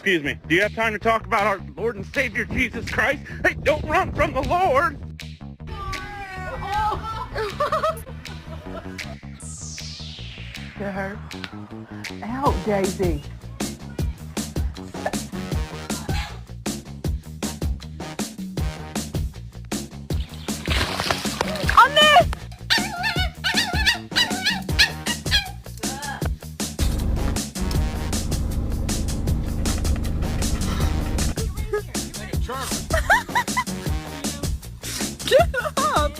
Excuse me. Do you have time to talk about our Lord and Savior Jesus Christ? Hey, don't run from the Lord! That hurt. Out, Daisy. Anne! Get up!